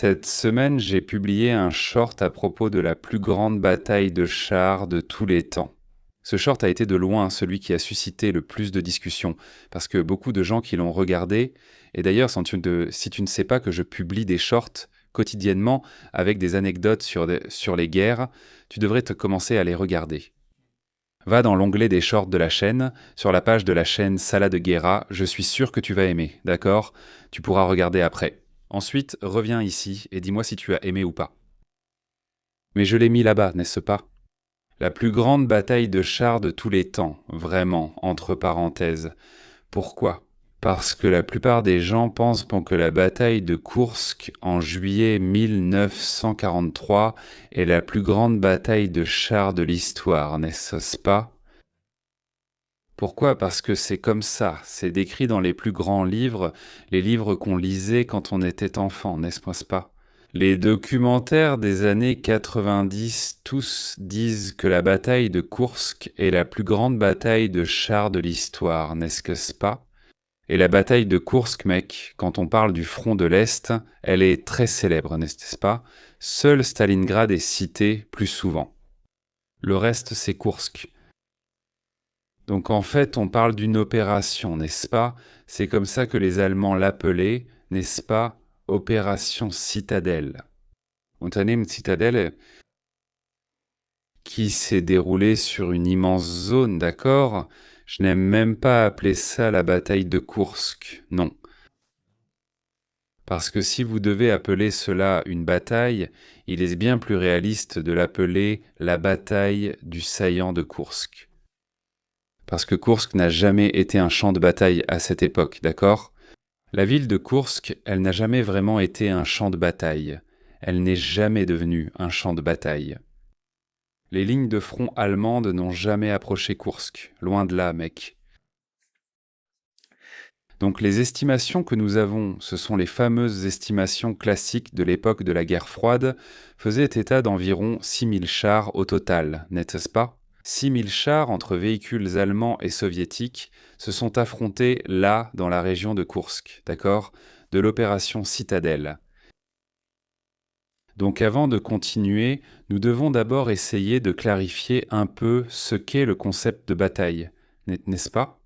Cette semaine, j'ai publié un short à propos de la plus grande bataille de chars de tous les temps. Ce short a été de loin celui qui a suscité le plus de discussions, parce que beaucoup de gens qui l'ont regardé, et d'ailleurs si tu ne sais pas que je publie des shorts quotidiennement avec des anecdotes sur les guerres, tu devrais te commencer à les regarder. Va dans l'onglet des shorts de la chaîne, sur la page de la chaîne Sala de Guerra, je suis sûr que tu vas aimer, d'accord? Tu pourras regarder après. Ensuite, reviens ici et dis-moi si tu as aimé ou pas. Mais je l'ai mis là-bas, n'est-ce pas? La plus grande bataille de chars de tous les temps, vraiment, entre parenthèses. Pourquoi? Parce que la plupart des gens pensent que la bataille de Koursk en juillet 1943 est la plus grande bataille de chars de l'histoire, n'est-ce pas? Pourquoi? Parce que c'est comme ça, c'est décrit dans les plus grands livres, les livres qu'on lisait quand on était enfant, n'est-ce pas? Les documentaires des années 90 tous disent que la bataille de Koursk est la plus grande bataille de chars de l'histoire, n'est-ce pas? Et la bataille de Koursk, mec, quand on parle du front de l'Est, elle est très célèbre, n'est-ce pas? Seul Stalingrad est cité plus souvent. Le reste, c'est Koursk. Donc en fait, on parle d'une opération, n'est-ce pas? C'est comme ça que les Allemands l'appelaient, n'est-ce pas? Opération Citadelle. Unternehmen Citadelle qui s'est déroulée sur une immense zone, d'accord? Je n'aime même pas appeler ça la bataille de Koursk, non. Parce que si vous devez appeler cela une bataille, il est bien plus réaliste de l'appeler la bataille du saillant de Koursk. Parce que Koursk n'a jamais été un champ de bataille à cette époque, d'accord? La ville de Koursk, elle n'a jamais vraiment été un champ de bataille. Elle n'est jamais devenue un champ de bataille. Les lignes de front allemandes n'ont jamais approché Koursk, loin de là, mec. Donc les estimations que nous avons, ce sont les fameuses estimations classiques de l'époque de la guerre froide, faisaient état d'environ 6000 chars au total, n'est-ce pas? 6000 chars entre véhicules allemands et soviétiques se sont affrontés là, dans la région de Koursk, d'accord? De l'opération Citadelle. Donc avant de continuer, nous devons d'abord essayer de clarifier un peu ce qu'est le concept de bataille, n'est-ce pas?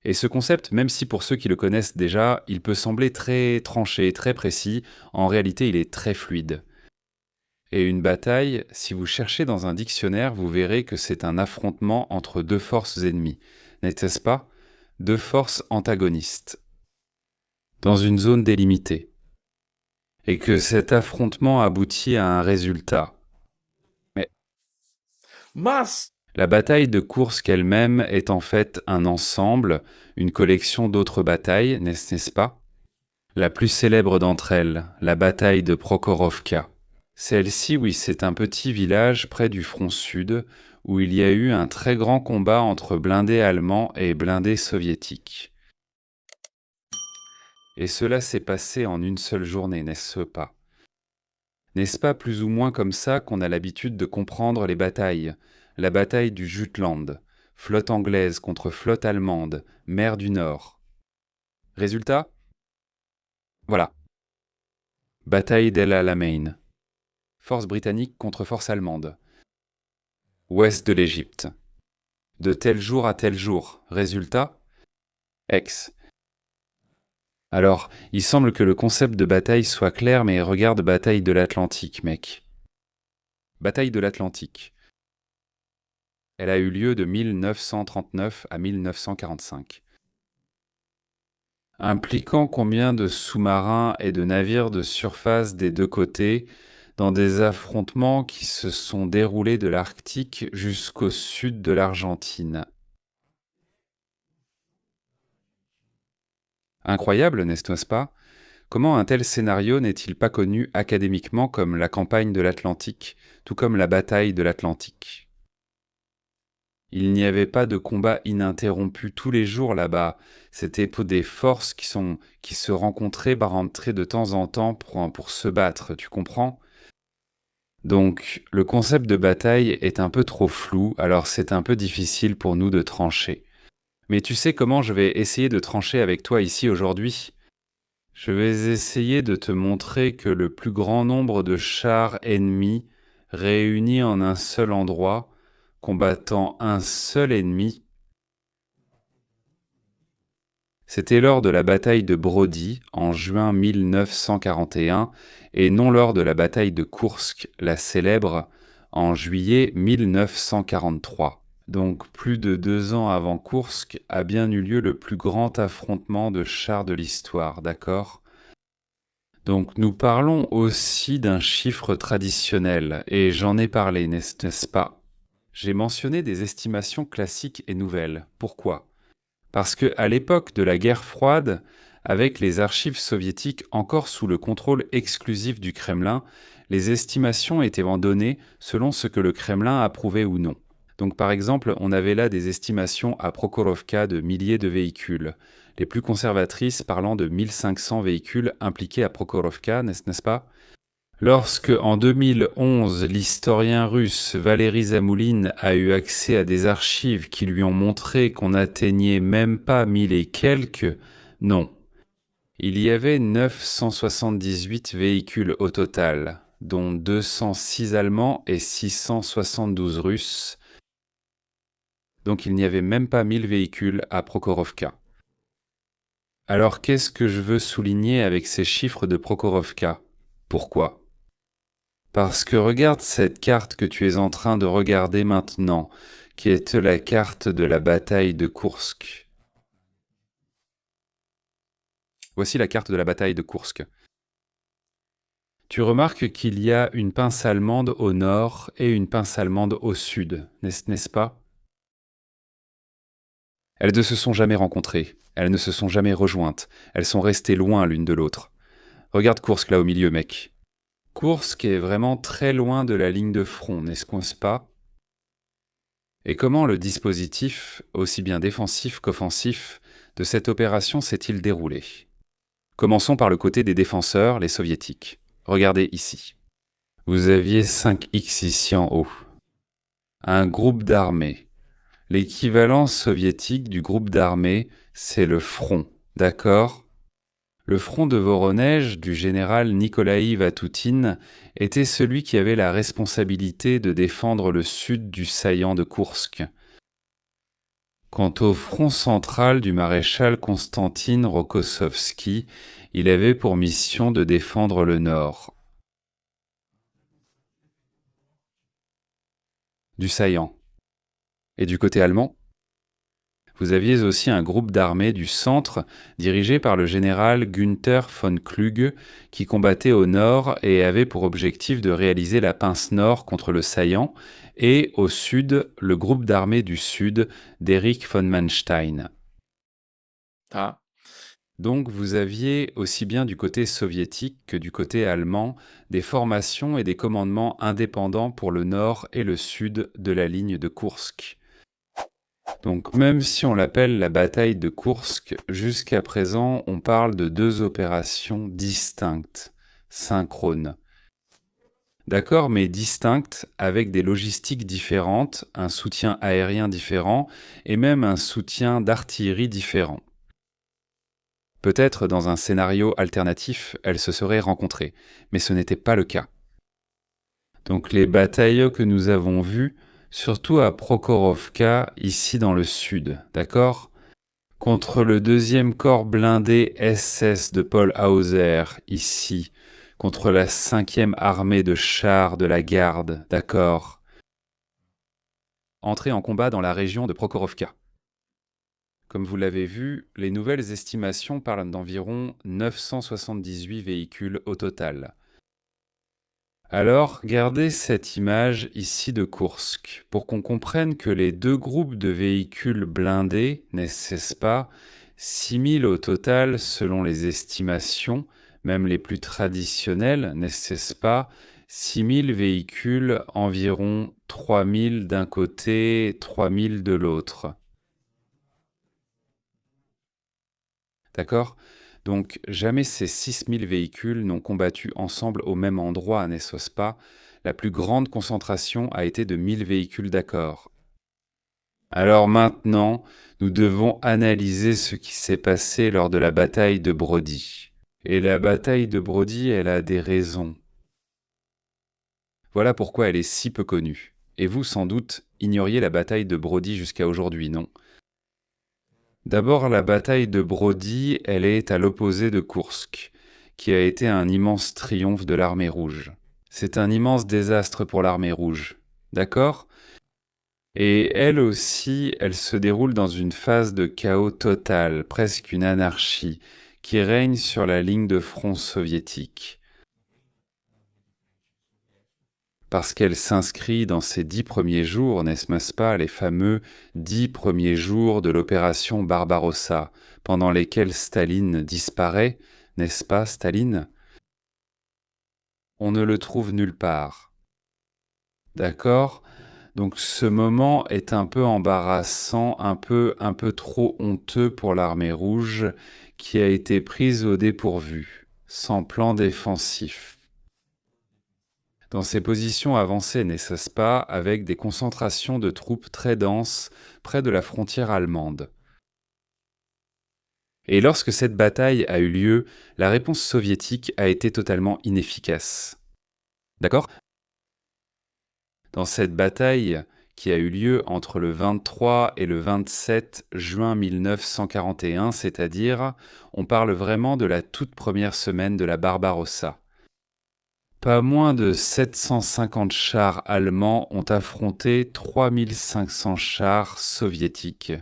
Et ce concept, même si pour ceux qui le connaissent déjà, il peut sembler très tranché, très précis, en réalité il est très fluide. Et une bataille, si vous cherchez dans un dictionnaire, vous verrez que c'est un affrontement entre deux forces ennemies, n'est-ce pas? Deux forces antagonistes, dans une zone délimitée. Et que cet affrontement aboutit à un résultat. Mais la bataille de Koursk elle-même est en fait un ensemble, une collection d'autres batailles, n'est-ce pas? La plus célèbre d'entre elles, la bataille de Prokhorovka. Celle-ci, oui, c'est un petit village près du front sud, où il y a eu un très grand combat entre blindés allemands et blindés soviétiques. Et cela s'est passé en une seule journée, n'est-ce pas? N'est-ce pas plus ou moins comme ça qu'on a l'habitude de comprendre les batailles? La bataille du Jutland, flotte anglaise contre flotte allemande, mer du Nord. Résultat? Voilà. Bataille d'El Alamein. Force britannique contre force allemande. Ouest de l'Égypte. De tel jour à tel jour. Résultat? Aix. Alors, il semble que le concept de bataille soit clair, mais regarde bataille de l'Atlantique, mec. Bataille de l'Atlantique. Elle a eu lieu de 1939 à 1945. Impliquant combien de sous-marins et de navires de surface des deux côtés, dans des affrontements qui se sont déroulés de l'Arctique jusqu'au sud de l'Argentine. Incroyable, n'est-ce pas? Comment un tel scénario n'est-il pas connu académiquement comme la campagne de l'Atlantique, tout comme la bataille de l'Atlantique? Il n'y avait pas de combat ininterrompu tous les jours là-bas. C'était pour des forces qui se rencontraient de temps en temps pour se battre, tu comprends? Donc, le concept de bataille est un peu trop flou, alors c'est un peu difficile pour nous de trancher. Mais tu sais comment je vais essayer de trancher avec toi ici aujourd'hui? Je vais essayer de te montrer que le plus grand nombre de chars ennemis réunis en un seul endroit, combattant un seul ennemi, c'était lors de la bataille de Brody en juin 1941 et non lors de la bataille de Koursk, la célèbre, en juillet 1943. Donc plus de 2 ans avant Koursk a bien eu lieu le plus grand affrontement de chars de l'histoire, d'accord? Donc nous parlons aussi d'un chiffre traditionnel, et j'en ai parlé, n'est-ce pas? J'ai mentionné des estimations classiques et nouvelles. Pourquoi? Parce que à l'époque de la guerre froide, avec les archives soviétiques encore sous le contrôle exclusif du Kremlin, les estimations étaient données selon ce que le Kremlin approuvait ou non. Donc par exemple, on avait là des estimations à Prokhorovka de milliers de véhicules, les plus conservatrices parlant de 1500 véhicules impliqués à Prokhorovka, n'est-ce pas? Lorsque, en 2011, l'historien russe Valéry Zamoulin a eu accès à des archives qui lui ont montré qu'on n'atteignait même pas 1000 et quelques, non. Il y avait 978 véhicules au total, dont 206 Allemands et 672 Russes. Donc il n'y avait même pas 1000 véhicules à Prokhorovka. Alors qu'est-ce que je veux souligner avec ces chiffres de Prokhorovka? Pourquoi? Parce que regarde cette carte que tu es en train de regarder maintenant, qui est la carte de la bataille de Koursk. Voici la carte de la bataille de Koursk. Tu remarques qu'il y a une pince allemande au nord et une pince allemande au sud, n'est-ce pas? Elles ne se sont jamais rencontrées, elles ne se sont jamais rejointes, elles sont restées loin l'une de l'autre. Regarde Koursk là au milieu, mec. Koursk est vraiment très loin de la ligne de front, n'est-ce pas? Et comment le dispositif, aussi bien défensif qu'offensif, de cette opération s'est-il déroulé? Commençons par le côté des défenseurs, les soviétiques. Regardez ici. Vous aviez 5X ici en haut. Un groupe d'armées. L'équivalent soviétique du groupe d'armées, c'est le front, d'accord? Le front de Voronezh du général Nikolaï Vatoutine était celui qui avait la responsabilité de défendre le sud du saillant de Koursk. Quant au front central du maréchal Konstantin Rokossovski, il avait pour mission de défendre le nord du saillant. Et du côté allemand, vous aviez aussi un groupe d'armées du centre dirigé par le général Günther von Kluge qui combattait au nord et avait pour objectif de réaliser la pince nord contre le saillant, et au sud, le groupe d'armées du sud d'Erich von Manstein. Ah, Donc vous aviez aussi bien du côté soviétique que du côté allemand des formations et des commandements indépendants pour le nord et le sud de la ligne de Koursk. Donc même si on l'appelle la bataille de Koursk, jusqu'à présent on parle de deux opérations distinctes, synchrones. D'accord, mais distinctes avec des logistiques différentes, un soutien aérien différent et même un soutien d'artillerie différent. Peut-être dans un scénario alternatif, elles se seraient rencontrées, mais ce n'était pas le cas. Donc les batailles que nous avons vues, surtout à Prokhorovka, ici dans le sud, d'accord? Contre le deuxième corps blindé SS de Paul Hauser, ici, contre la 5e armée de chars de la garde, d'accord? Entrée en combat dans la région de Prokhorovka. Comme vous l'avez vu, les nouvelles estimations parlent d'environ 978 véhicules au total. Alors, regardez cette image ici de Koursk, pour qu'on comprenne que les deux groupes de véhicules blindés, n'est-ce pas, 6000 au total selon les estimations, même les plus traditionnelles, n'est-ce pas, 6000 véhicules, environ 3000 d'un côté, 3000 de l'autre. D'accord? Donc jamais ces 6000 véhicules n'ont combattu ensemble au même endroit, n'est-ce pas? La plus grande concentration a été de 1000 véhicules, d'accord. Alors maintenant, nous devons analyser ce qui s'est passé lors de la bataille de Brody. Et la bataille de Brody, elle a des raisons. Voilà pourquoi elle est si peu connue. Et vous, sans doute, ignoriez la bataille de Brody jusqu'à aujourd'hui, non? D'abord, la bataille de Brody, elle est à l'opposé de Koursk, qui a été un immense triomphe de l'armée rouge. C'est un immense désastre pour l'armée rouge, d'accord? Et elle aussi, elle se déroule dans une phase de chaos total, presque une anarchie, qui règne sur la ligne de front soviétique. Parce qu'elle s'inscrit dans ces 10 premiers jours, n'est-ce pas, les fameux 10 premiers jours de l'opération Barbarossa, pendant lesquels Staline disparaît, n'est-ce pas, Staline? On ne le trouve nulle part. D'accord? Donc ce moment est un peu embarrassant, un peu trop honteux pour l'armée rouge qui a été prise au dépourvu, sans plan défensif. Dans ces positions avancées, n'est-ce pas, avec des concentrations de troupes très denses près de la frontière allemande. Et lorsque cette bataille a eu lieu, la réponse soviétique a été totalement inefficace. D'accord? Dans cette bataille qui a eu lieu entre le 23 et le 27 juin 1941, c'est-à-dire, on parle vraiment de la toute première semaine de la Barbarossa. Pas moins de 750 chars allemands ont affronté 3500 chars soviétiques.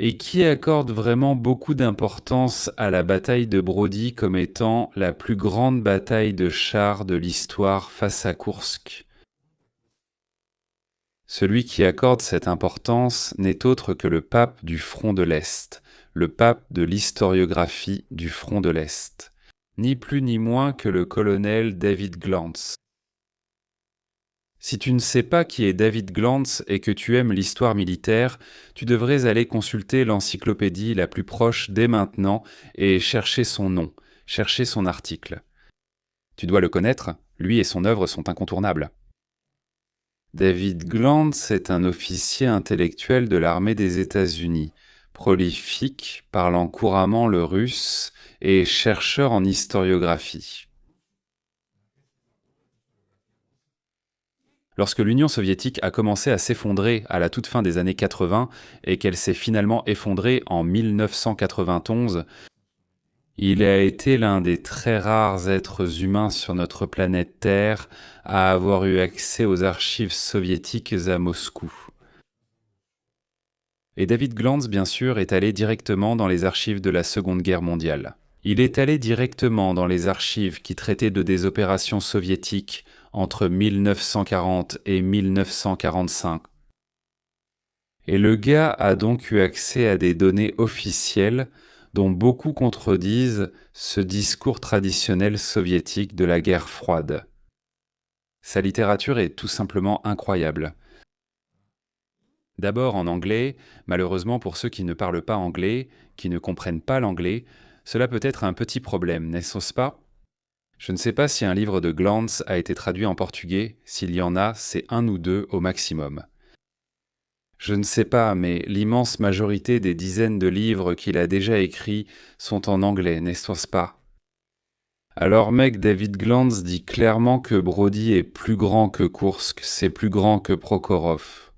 Et qui accorde vraiment beaucoup d'importance à la bataille de Brody comme étant la plus grande bataille de chars de l'histoire face à Koursk. Celui qui accorde cette importance n'est autre que le pape du front de l'Est, le pape de l'historiographie du front de l'Est. Ni plus ni moins que le colonel David Glantz. Si tu ne sais pas qui est David Glantz et que tu aimes l'histoire militaire, tu devrais aller consulter l'encyclopédie la plus proche dès maintenant et chercher son nom, chercher son article. Tu dois le connaître, lui et son œuvre sont incontournables. David Glantz est un officier intellectuel de l'armée des États-Unis, prolifique, parlant couramment le russe et chercheur en historiographie. Lorsque l'Union soviétique a commencé à s'effondrer à la toute fin des années 80 et qu'elle s'est finalement effondrée en 1991, il a été l'un des très rares êtres humains sur notre planète Terre à avoir eu accès aux archives soviétiques à Moscou. Et David Glantz, bien sûr, est allé directement dans les archives de la Seconde Guerre mondiale. Il est allé directement dans les archives qui traitaient de des opérations soviétiques entre 1940 et 1945. Et le gars a donc eu accès à des données officielles dont beaucoup contredisent ce discours traditionnel soviétique de la guerre froide. Sa littérature est tout simplement incroyable. D'abord en anglais, malheureusement pour ceux qui ne parlent pas anglais, qui ne comprennent pas l'anglais, cela peut être un petit problème, n'est-ce pas? Je ne sais pas si un livre de Glantz a été traduit en portugais, s'il y en a, c'est 1 ou 2 au maximum. Je ne sais pas, mais l'immense majorité des dizaines de livres qu'il a déjà écrits sont en anglais, n'est-ce pas? Alors mec, David Glantz dit clairement que Brody est plus grand que Koursk, c'est plus grand que Prokhorov.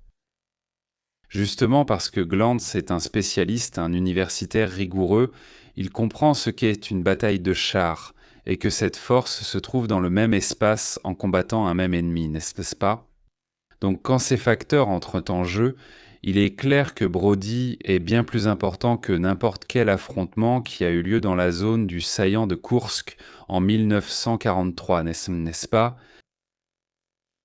Justement parce que Glantz est un spécialiste, un universitaire rigoureux, il comprend ce qu'est une bataille de chars, et que cette force se trouve dans le même espace en combattant un même ennemi, n'est-ce pas? Donc quand ces facteurs entrent en jeu, il est clair que Brody est bien plus important que n'importe quel affrontement qui a eu lieu dans la zone du saillant de Koursk en 1943, n'est-ce pas?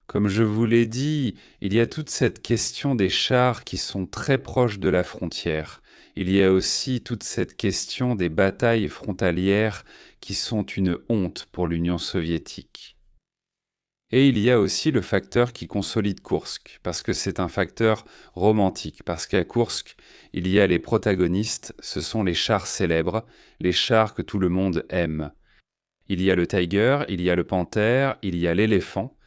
Comme je vous l'ai dit, il y a toute cette question des chars qui sont très proches de la frontière. Il y a aussi toute cette question des batailles frontalières qui sont une honte pour l'Union soviétique. Et il y a aussi le facteur qui consolide Koursk, parce que c'est un facteur romantique, parce qu'à Koursk, il y a les protagonistes, ce sont les chars célèbres, les chars que tout le monde aime. Il y a le Tiger, il y a le Panther, il y a l'éléphant.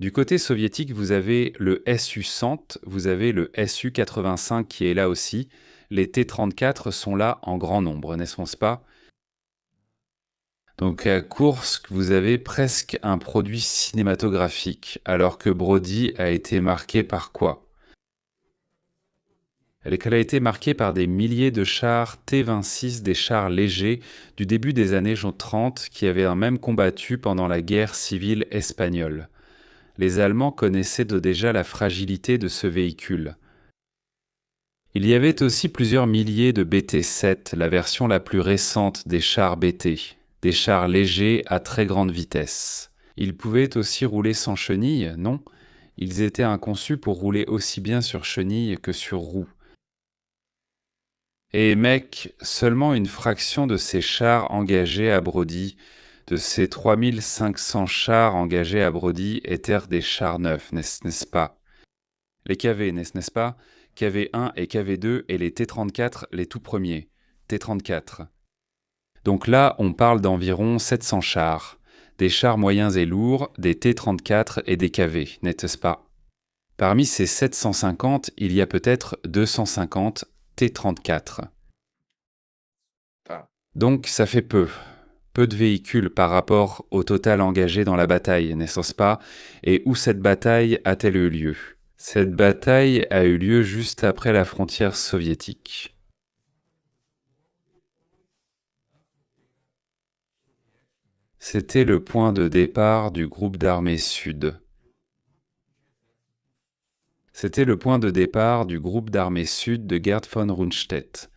Du côté soviétique, vous avez le Su-100, vous avez le Su-85 qui est là aussi, Les T-34 sont là en grand nombre, n'est-ce pas? Donc à Kursk, vous avez presque un produit cinématographique, alors que Brody a été marqué par quoi? Elle a été marquée par des milliers de chars T-26, des chars légers du début des années 30 qui avaient même combattu pendant la guerre civile espagnole. Les Allemands connaissaient déjà la fragilité de ce véhicule. Il y avait aussi plusieurs milliers de BT-7, la version la plus récente des chars BT, des chars légers à très grande vitesse. Ils pouvaient aussi rouler sans chenilles, non? Ils étaient conçus pour rouler aussi bien sur chenilles que sur roues. Et mec, seulement une fraction de ces chars engagés à Brody, de ces 3500 chars engagés à Brody, étaient des chars neufs, n'est-ce pas? Les KV, n'est-ce pas? KV1 et KV2 et les T-34, les tout premiers. T-34. Donc là, on parle d'environ 700 chars. Des chars moyens et lourds, des T-34 et des KV, n'est-ce pas? Parmi ces 750, il y a peut-être 250 T-34. Tá. Donc ça fait peu. Peu de véhicules par rapport au total engagé dans la bataille, n'est-ce pas? Et où cette bataille a-t-elle eu lieu? Cette bataille a eu lieu juste après la frontière soviétique. C'était le point de départ du groupe d'armées sud. C'était le point de départ du groupe d'armées sud de Gerd von Rundstedt.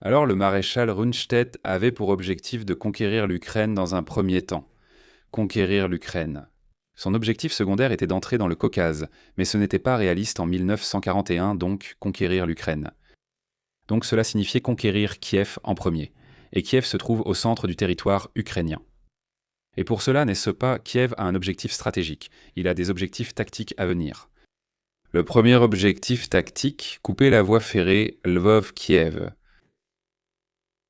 Alors le maréchal Rundstedt avait pour objectif de conquérir l'Ukraine dans un premier temps. Conquérir l'Ukraine. Son objectif secondaire était d'entrer dans le Caucase, mais ce n'était pas réaliste en 1941, donc conquérir l'Ukraine. Donc cela signifiait conquérir Kiev en premier. Et Kiev se trouve au centre du territoire ukrainien. Et pour cela, n'est-ce pas, Kiev a un objectif stratégique. Il a des objectifs tactiques à venir. Le premier objectif tactique, couper la voie ferrée Lvov-Kiev.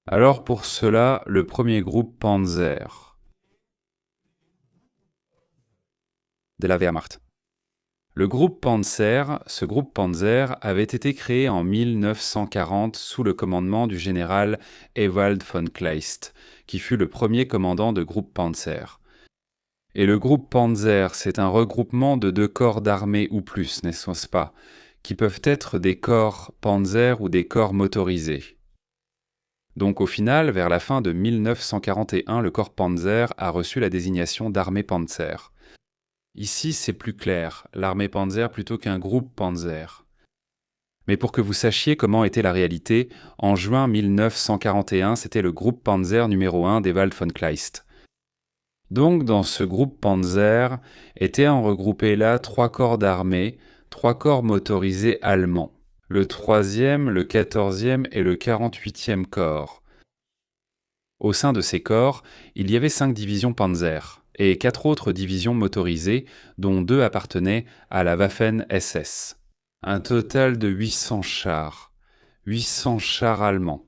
Alors pour cela, le premier groupe Panzer de la Wehrmacht. Le groupe Panzer, ce groupe Panzer avait été créé en 1940 sous le commandement du général Ewald von Kleist, qui fut le premier commandant de groupe Panzer. Et le groupe Panzer, c'est un regroupement de 2 corps d'armée ou plus, n'est-ce pas, qui peuvent être des corps Panzer ou des corps motorisés. Donc au final, vers la fin de 1941, le corps Panzer a reçu la désignation d'armée Panzer. Ici, c'est plus clair, l'armée Panzer plutôt qu'un groupe Panzer. Mais pour que vous sachiez comment était la réalité, en juin 1941, c'était le groupe Panzer numéro 1 d'Ewald von Kleist. Donc dans ce groupe Panzer étaient regroupés là 3 corps d'armée, 3 corps motorisés allemands. Le 3e, le 14e et le 48e corps. Au sein de ces corps, il y avait 5 divisions Panzer et 4 autres divisions motorisées, dont 2 appartenaient à la Waffen-SS. Un total de 800 chars. 800 chars allemands.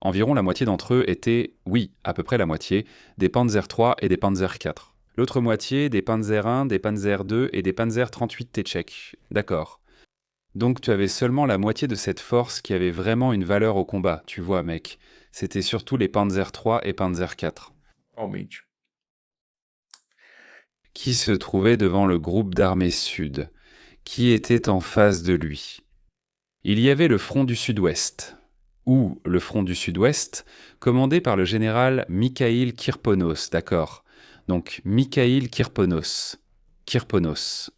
Environ la moitié d'entre eux étaient, oui, à peu près la moitié, des Panzer III et des Panzer IV. L'autre moitié des Panzer I, des Panzer II et des Panzer 38 tchèques. D'accord. Donc tu avais seulement la moitié de cette force qui avait vraiment une valeur au combat, tu vois mec. C'était surtout les Panzer III et Panzer IV. Realmente. Qui se trouvait devant le groupe d'armées sud, qui était en face de lui. Il y avait le front du sud-ouest, ou le front du sud-ouest, commandé par le général Mikhail Kirponos, d'accord. Donc Mikhail Kirponos. Kirponos.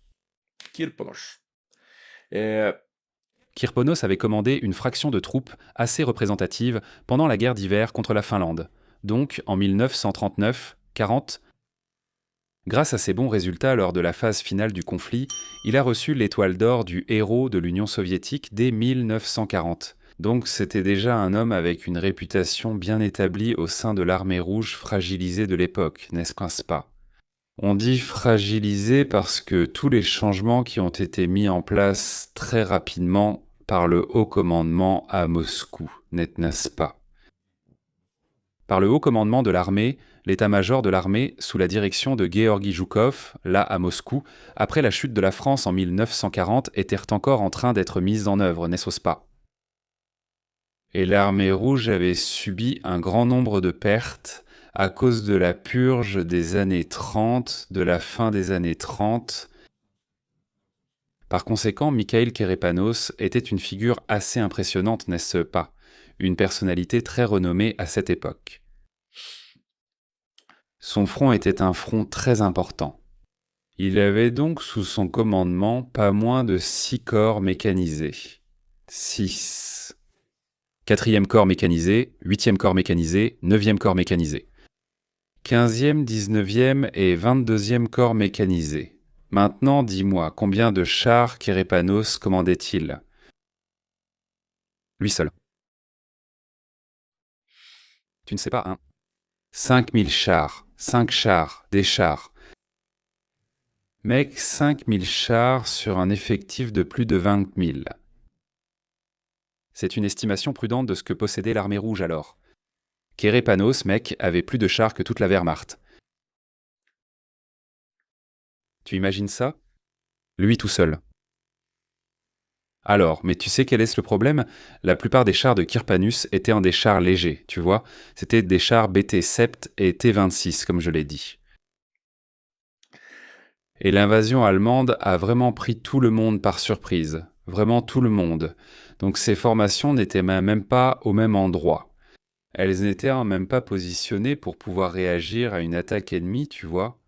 Kirponos avait commandé une fraction de troupes assez représentative pendant la guerre d'hiver contre la Finlande, donc en 1939-40. Grâce à ses bons résultats lors de la phase finale du conflit, il a reçu l'étoile d'or du héros de l'Union soviétique dès 1940. Donc c'était déjà un homme avec une réputation bien établie au sein de l'armée rouge fragilisée de l'époque, n'est-ce pas? On dit fragilisé parce que tous les changements qui ont été mis en place très rapidement par le haut commandement à Moscou, n'est-ce pas? Par le haut commandement de l'armée, l'état-major de l'armée, sous la direction de Georgi Joukov, là à Moscou, après la chute de la France en 1940, était encore en train d'être mise en œuvre, n'est-ce pas? Et l'armée rouge avait subi un grand nombre de pertes à cause de la purge des années 30, de la fin des années 30. Par conséquent, Mikhail Kerepanos était une figure assez impressionnante, n'est-ce pas? Une personnalité très renommée à cette époque. Son front était un front très important. Il avait donc sous son commandement pas moins de 6 corps mécanisés. 6. 4e corps mécanisé, 8e corps mécanisé, 9e corps mécanisé. 15e, 19e et 22e corps mécanisés. Maintenant, dis-moi, combien de chars Kerepanos commandait-il? Lui seul. Tu ne sais pas, hein? 5000 chars, 5 chars, des chars. Mec, 5000 chars sur un effectif de plus de 20 000. C'est une estimation prudente de ce que possédait l'armée rouge alors. Kerepanos, mec, avait plus de chars que toute la Wehrmacht. Tu imagines ça? Lui tout seul. Alors, mais tu sais quel est le problème? La plupart des chars de Kirpanus étaient en des chars légers, tu vois? C'était des chars BT-7 et T-26, comme je l'ai dit. Et l'invasion allemande a vraiment pris tout le monde par surprise. Vraiment tout le monde. Donc ces formations n'étaient même pas au même endroit. Elles n'étaient même pas positionnées pour pouvoir réagir à une attaque ennemie, tu vois.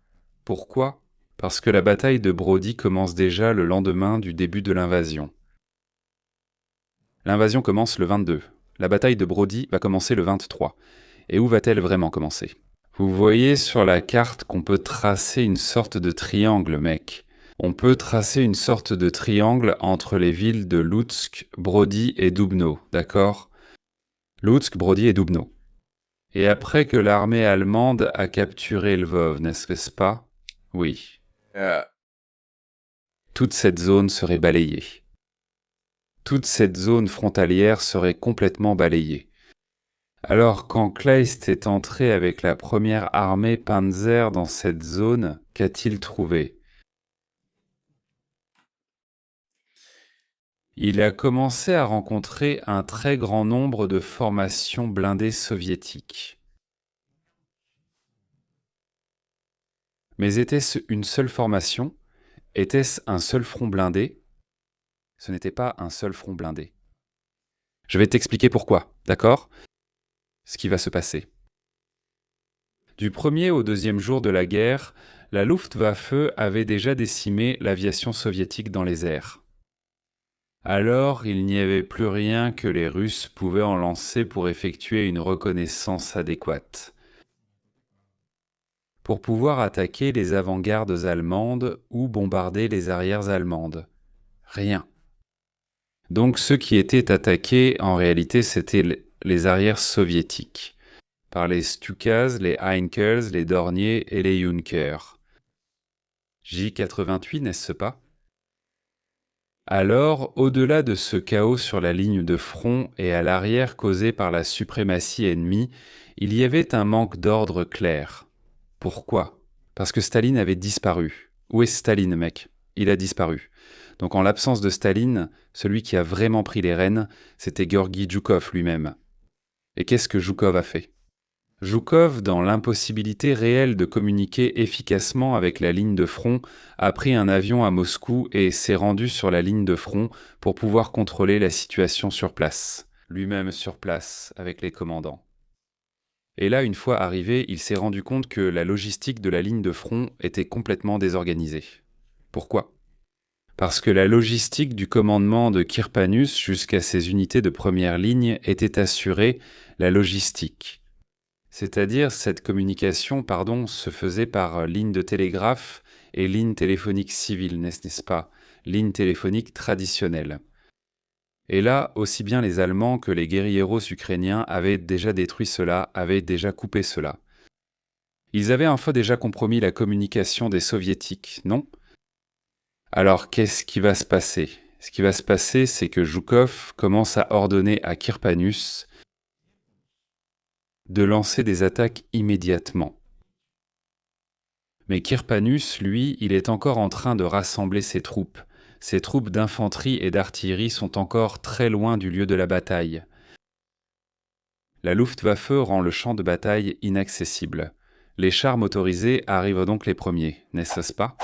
Pourquoi? Parce que la bataille de Brody commence déjà le lendemain du début de l'invasion. L'invasion commence le 22. La bataille de Brody va commencer le 23. Et où va-t-elle vraiment commencer? Vous voyez sur la carte qu'on peut tracer une sorte de triangle, mec. On peut tracer une sorte de triangle entre les villes de Lutsk, Brody et Dubno, d'accord? Lutsk, Brody et Dubno. Et après que l'armée allemande a capturé Lvov, n'est-ce pas? Oui. Toute cette zone serait balayée. Toute cette zone frontalière serait complètement balayée. Alors, quand Kleist est entré avec la première armée Panzer dans cette zone, qu'a-t-il trouvé? Il a commencé à rencontrer un très grand nombre de formations blindées soviétiques. Mais était-ce une seule formation? Était-ce un seul front blindé? Ce n'était pas un seul front blindé. Je vais t'expliquer pourquoi, d'accord? Ce qui va se passer. Du premier au deuxième jour de la guerre, la Luftwaffe avait déjà décimé l'aviation soviétique dans les airs. Alors, il n'y avait plus rien que les Russes pouvaient en lancer pour effectuer une reconnaissance adéquate. Pour pouvoir attaquer les avant-gardes allemandes ou bombarder les arrières allemandes. Rien. Donc ceux qui étaient attaqués, en réalité, c'étaient les arrières soviétiques, par les Stukas, les Heinkels, les Dornier et les Junkers. J-88, n'est-ce pas? Alors, au-delà de ce chaos sur la ligne de front et à l'arrière causé par la suprématie ennemie, il y avait un manque d'ordre clair. Pourquoi? Parce que Staline avait disparu. Où est Staline, mec? Il a disparu. Donc en l'absence de Staline, celui qui a vraiment pris les rênes, c'était Georgi Zhukov lui-même. Et qu'est-ce que Zhukov a fait? Zhukov, dans l'impossibilité réelle de communiquer efficacement avec la ligne de front, a pris un avion à Moscou et s'est rendu sur la ligne de front pour pouvoir contrôler la situation sur place. Lui-même sur place, avec les commandants. Et là, une fois arrivé, il s'est rendu compte que la logistique de la ligne de front était complètement désorganisée. Pourquoi? Parce que la logistique du commandement de Kirpanus jusqu'à ses unités de première ligne était assurée, la logistique. C'est-à-dire, cette communication, se faisait par ligne de télégraphe et ligne téléphonique civile, n'est-ce pas? Ligne téléphonique traditionnelle. Et là, aussi bien les Allemands que les guérilleros ukrainiens avaient déjà détruit cela, avaient déjà coupé cela. Ils avaient enfin déjà compromis la communication des soviétiques, non? Alors, qu'est-ce qui va se passer? Ce qui va se passer, c'est que Zhukov commence à ordonner à Kirpanus de lancer des attaques immédiatement. Mais Kirpanus, lui, il est encore en train de rassembler ses troupes. Ses troupes d'infanterie et d'artillerie sont encore très loin du lieu de la bataille. La Luftwaffe rend le champ de bataille inaccessible. Les chars motorisés arrivent donc les premiers, n'est-ce pas?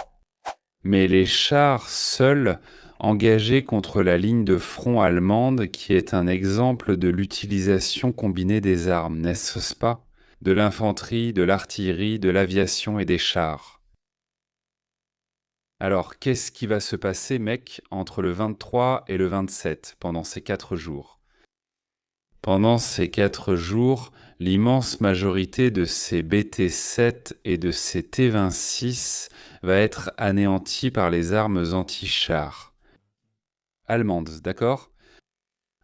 Mais les chars seuls, engagés contre la ligne de front allemande, qui est un exemple de l'utilisation combinée des armes, n'est-ce pas? De l'infanterie, de l'artillerie, de l'aviation et des chars. Alors, qu'est-ce qui va se passer, mec, entre le 23 et le 27, pendant ces 4 jours? Pendant ces 4 jours, l'immense majorité de ces BT-7 et de ces T-26 va être anéantie par les armes anti-chars allemandes, d'accord?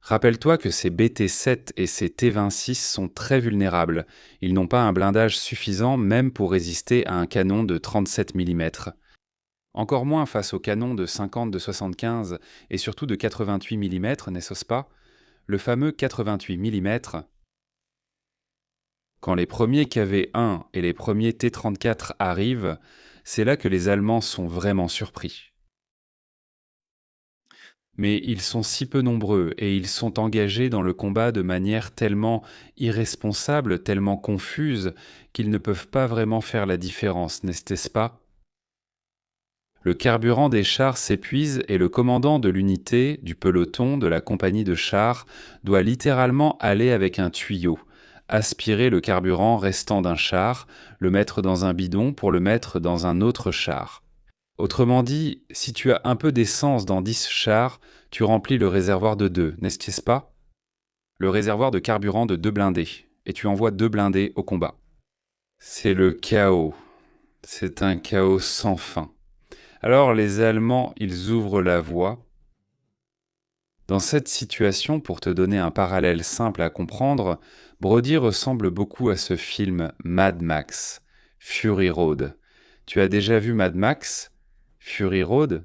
Rappelle-toi que ces BT-7 et ces T-26 sont très vulnérables. Ils n'ont pas un blindage suffisant même pour résister à un canon de 37 mm. Encore moins face au canon de 50, de 75 et surtout de 88 mm, n'est-ce pas? Le fameux 88 mm. Quand les premiers KV-1 et les premiers T-34 arrivent, c'est là que les Allemands sont vraiment surpris. Mais ils sont si peu nombreux et ils sont engagés dans le combat de manière tellement irresponsable, tellement confuse, qu'ils ne peuvent pas vraiment faire la différence, n'est-ce pas? Le carburant des chars s'épuise et le commandant de l'unité, du peloton, de la compagnie de chars, doit littéralement aller avec un tuyau, aspirer le carburant restant d'un char, le mettre dans un bidon pour le mettre dans un autre char. Autrement dit, si tu as un peu d'essence dans 10 chars, tu remplis le réservoir de 2, n'est-ce pas? Le réservoir de carburant de 2 blindés, et tu envoies 2 blindés au combat. C'est le chaos. C'est un chaos sans fin. Alors les Allemands, ils ouvrent la voie. Dans cette situation, pour te donner un parallèle simple à comprendre, Brody ressemble beaucoup à ce film Mad Max, Fury Road. Tu as déjà vu Mad Max, Fury Road?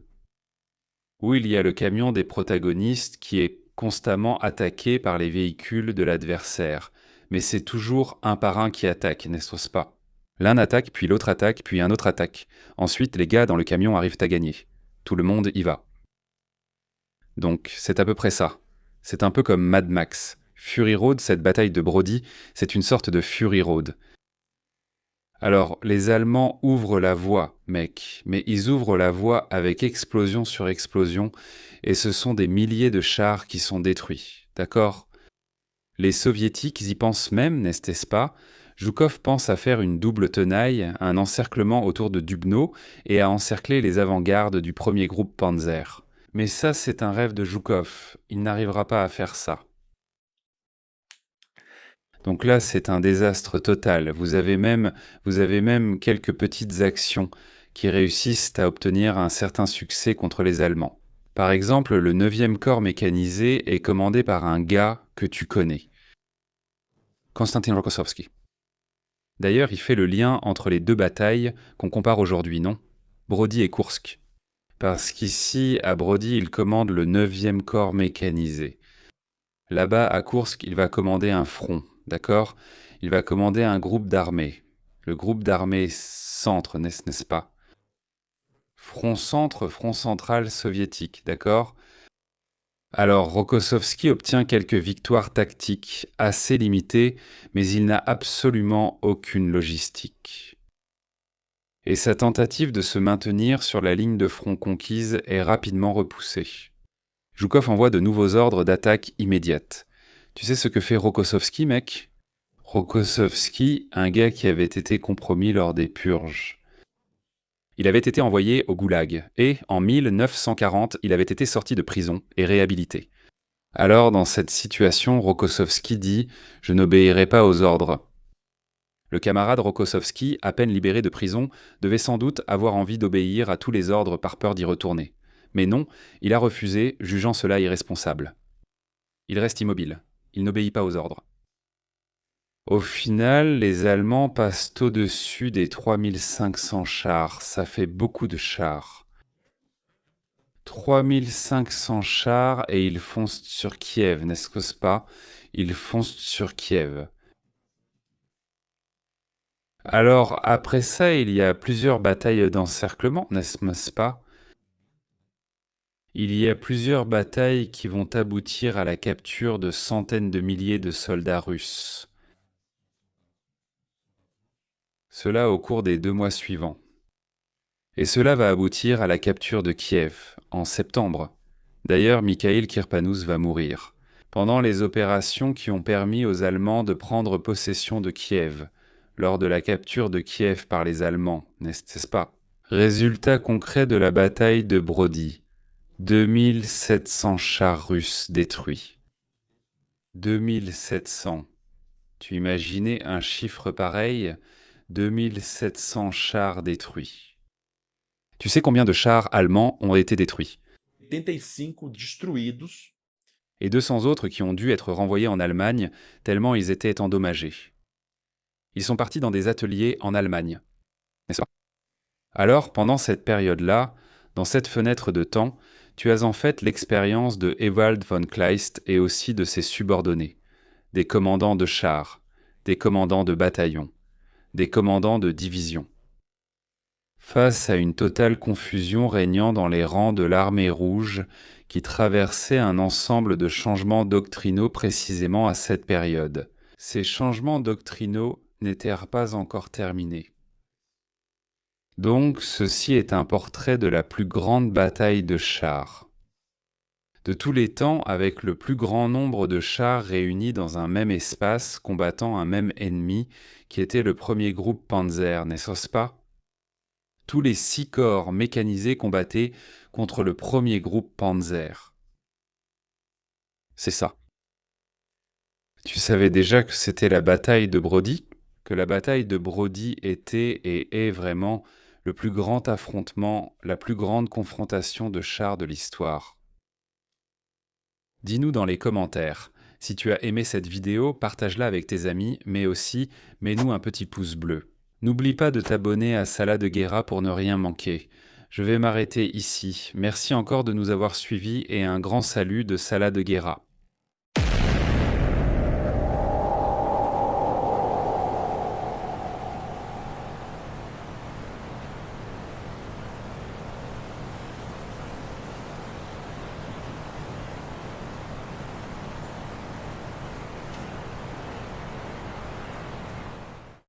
Où il y a le camion des protagonistes qui est constamment attaqué par les véhicules de l'adversaire. Mais c'est toujours un par un qui attaque, n'est-ce pas? L'un attaque, puis l'autre attaque, puis un autre attaque. Ensuite, les gars dans le camion arrivent à gagner. Tout le monde y va. Donc, c'est à peu près ça. C'est un peu comme Mad Max. Fury Road, cette bataille de Brody, c'est une sorte de Fury Road. Alors, les Allemands ouvrent la voie, mec, mais ils ouvrent la voie avec explosion sur explosion, et ce sont des milliers de chars qui sont détruits, d'accord? Les Soviétiques y pensent même, n'est-ce pas? Joukov pense à faire une double tenaille, un encerclement autour de Dubno, et à encercler les avant-gardes du premier groupe Panzer. Mais ça, c'est un rêve de Joukov, il n'arrivera pas à faire ça. Donc là, c'est un désastre total. Vous avez même quelques petites actions qui réussissent à obtenir un certain succès contre les Allemands. Par exemple, le 9e corps mécanisé est commandé par un gars que tu connais. Konstantin Rokossovski. D'ailleurs, il fait le lien entre les deux batailles qu'on compare aujourd'hui, non? Brody et Koursk. Parce qu'ici, à Brody, il commande le 9e corps mécanisé. Là-bas, à Koursk, il va commander un front, d'accord? Il va commander un groupe d'armées. Le groupe d'armées centre, n'est-ce pas? Front centre, front central soviétique, d'accord? Alors, Rokossovski obtient quelques victoires tactiques assez limitées, mais il n'a absolument aucune logistique. Et sa tentative de se maintenir sur la ligne de front conquise est rapidement repoussée. Joukov envoie de nouveaux ordres d'attaque immédiate. Tu sais ce que fait Rokossovski, mec? Rokossovski, un gars qui avait été compromis lors des purges. Il avait été envoyé au goulag, et, en 1940, il avait été sorti de prison et réhabilité. Alors, dans cette situation, Rokossovski dit « Je n'obéirai pas aux ordres ». Le camarade Rokossovski, à peine libéré de prison, devait sans doute avoir envie d'obéir à tous les ordres par peur d'y retourner. Mais non, il a refusé, jugeant cela irresponsable. Il reste immobile. Il n'obéit pas aux ordres. Au final, les Allemands passent au-dessus des 3500 chars. Ça fait beaucoup de chars. 3500 chars et ils foncent sur Kiev, n'est-ce pas? Ils foncent sur Kiev. Alors, après ça, il y a plusieurs batailles d'encerclement, n'est-ce pas? Il y a plusieurs batailles qui vont aboutir à la capture de centaines de milliers de soldats russes. Cela au cours des 2 mois suivants. Et cela va aboutir à la capture de Kiev, en septembre. D'ailleurs, Mikhaïl Kirpanous va mourir, pendant les opérations qui ont permis aux Allemands de prendre possession de Kiev, lors de la capture de Kiev par les Allemands, n'est-ce pas? Résultat concret de la bataille de Brody. 2700 chars russes détruits. 2700. Tu imaginais un chiffre pareil? 2700 chars détruits. Tu sais combien de chars allemands ont été détruits? 85 destruídos Et 200 autres qui ont dû être renvoyés en Allemagne tellement ils étaient endommagés. Ils sont partis dans des ateliers en Allemagne, n'est-ce pas? Alors, pendant cette période-là, dans cette fenêtre de temps, tu as en fait l'expérience de Ewald von Kleist et aussi de ses subordonnés, des commandants de chars, des commandants de bataillons, des commandants de divisions. Face à une totale confusion régnant dans les rangs de l'armée rouge qui traversait un ensemble de changements doctrinaux précisément à cette période. Ces changements doctrinaux n'étaient pas encore terminés. Donc, ceci est un portrait de la plus grande bataille de chars. De tous les temps, avec le plus grand nombre de chars réunis dans un même espace combattant un même ennemi qui était le premier groupe Panzer, n'est-ce pas? Tous les 6 corps mécanisés combattaient contre le premier groupe Panzer. C'est ça. Tu savais déjà que c'était la bataille de Brody? Que la bataille de Brody était et est vraiment le plus grand affrontement, la plus grande confrontation de chars de l'histoire. Dis-nous dans les commentaires. Si tu as aimé cette vidéo, partage-la avec tes amis, mais aussi mets-nous un petit pouce bleu. N'oublie pas de t'abonner à Salah de Guerra pour ne rien manquer. Je vais m'arrêter ici. Merci encore de nous avoir suivis et un grand salut de Salah de Guerra.